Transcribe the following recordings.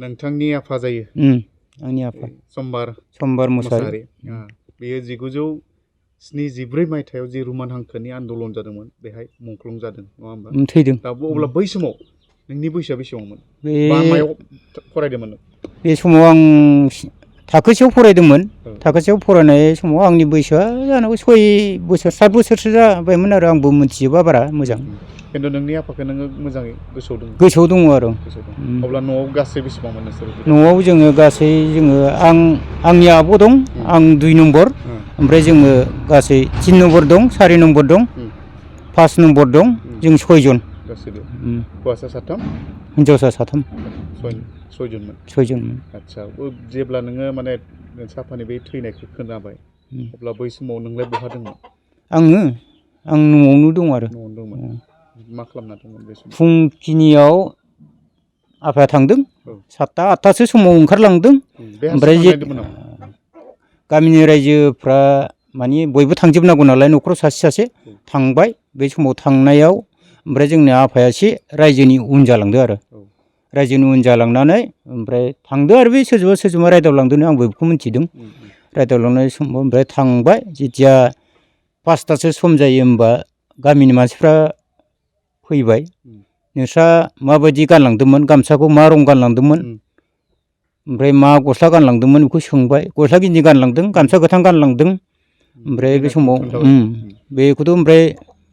नोंथांनि आफा जायो आंनि आफा सम्बार मुसाहारि बेयो 1973 मायथाइयाव जि रमान हांखोनि आन्दलन जादोंमोन बेहाय मुंख्लं जादों नङा होमबा थैदों दा अब्ला बै समाव नोंनि बैसोआ बेसेबांमोन बा मायाव फरायदोंमोन बे समाव आं थाखोसेयाव फरायदोंमोन थाखोसेयाव फरायनाय समाव आंनि बैसोआ जानांगौ 6 बोसोर 7 बोसोरसो जाबायमोन आरो आंबो मिथिजोबा बारा मोजां खिन्थु नोंनि आफाखौ नोङो मोजाङै गोसोआव दङ आरो अब्ला न'आव गासै बेसेबांमोन नोंसोर न'आव जोङो गासै आंनि आब' दं आं 2 नम्बर ओमफ्राय जोङो गासै 3 नम्बर दं 4 नम्बर दं 5 नम्बर दं जों 6 जन गासैबो हौवासा 3 हिनजावसा 3 6 जनमोन आदसा जेब्ला नोङो माने साफानि बे थैनायखौ खोनाबाय अब्ला बै समाव नोंलाय बहा दंमोन आं न'आवनो दं आरो मा खालामना दंमोन बे समाव फुंखिनियाव आफाया थांदों 7ता 8तासो समाव ओंखारलांदों ओमफ्राय गामिनि रायजोफ्रा माने बयबो थांजोबनांगौ नालाय न'खराव सासे थांबाय बे समाव थांनायाव ओमफ्राय जोंनि आफाया एसे रायजोनि उन जालांदो आरो रायजोनि उन जालांनानै ओमफ्राय थांदो आरो बे सोरजोंबा रायदावलांदोंनो आंबो बेखौ मिथिदों रायदावलांनाय समाव ओमफ्राय थांबाय जेथिया 5तासो सम जायो होमबा गामिनि मानसिफ्रा फैबाय नोंस्रा माबायदि गानलांदोंमोन गामसाखौ मा रं गानलांदोंमोन ओमफ्राय मा गस्ला गानलांदोंमोन बेखौ सोंबाय गस्ला गिन्जि गानलांदों गामसा गोथां गानलांदों ओमफ्राय बे समाव बेखौथ' ओमफ्राय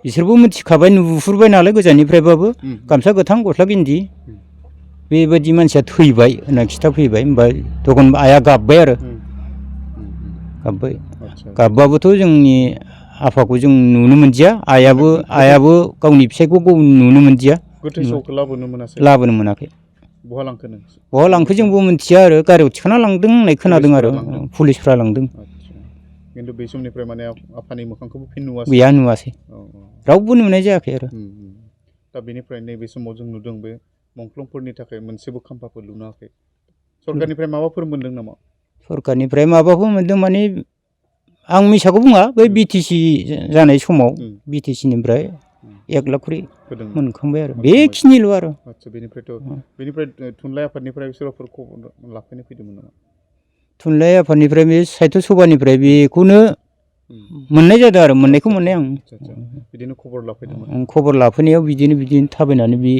बिसोरबो मिथिखाबाय नुहुरबाय नालाय गोजाननिफ्रायबाबो गामसा गोथां गस्ला गिन्जि बेबायदि मानसिया थैबाय होनना खिथाफैबाय होमबा तखन आइया गाबबाय आरो गाबबाबोथ' जोंनि आफाखौ जों नुनो मोनदिया आइयाबो गावनि फिसायखौ नुनो मोनदिया गोथै सहखौ लाबोनो मोनाखै बहा लांखो जोंबो मिथिया आरो गारियाव थिखांना लांदों होननाय खोनादों आरो पुलिसफ्रा लांदों खिन्थु बे समनिफ्राय माने आफानि मोखांखौबो फिन नुवासै गैया नुवासै रावबो नुनाय जायाखै आरो दा बेनिफ्राय नैबे समाव जों नुदों बे मुंख्लंफोरनि थाखाय मोनसेबो खाम्फाफोर लुनो हायाखै सरकारनिफ्राय माबाफोर मोनदों नामा सरकारनिफ्राय माबाफोर मोनदों माने आं मिसाखौ बुङा बै BTC जानाय समाव BTCनिफ्राय 1 लाख खरि मोनखांबाय आरो बेखिनिल' आरो बेनिफ्राय थुनलाइ आफादनिफ्राय सोरबाफोर खबर लाफैनो फैदोंमोन नामा थुनलाइ आफादनिफ्राय बे साहित्य सभानिफ्राय बेखौनो मोननाय जादों आरो मोननायखौ मोननाय आं बिदिनो खबर लाफैदोंमोन खबर लाफैनायाव बिदिनो थाबायनानै बे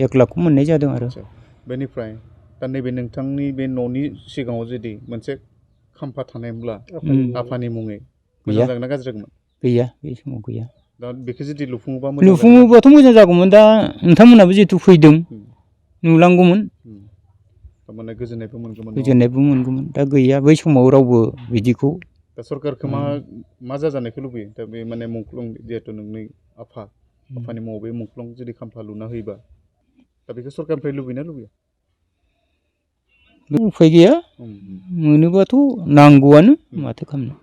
1 लाखखौ मोननाय जादों आरो बेनिफ्राय दा नैबे नोंथांनि बे न'नि सिगाङाव जुदि मोनसे खाम्फा थानायमोनब्ला आफानि मुङै मोजां जागोन ना गाज्रि जागौमोन गैया बे समाव गैया दा बेखौ जुदि लुफुङोबाथ' मोजां जागौमोन दा नोंथांमोनाबो जिहेतु फैदों नुलांगौमोन थारमाने गोजोननायबो मोनगौमोन दा गैया बै समाव रावबो बिदिखौ दा सरकारखौ मा जाजानायखौ लुबैयो दा बे माने मुंख्लं जिहेतु नोंनि आफानि मुङाव बे मुंख्लं जुदि खाम्फा लुना होयोबा दा बेखौ सरकारनिफ्राय लुबैना लुबैया उफाय गैया मोनोबाथ' नांगौआनो माथो खालामनो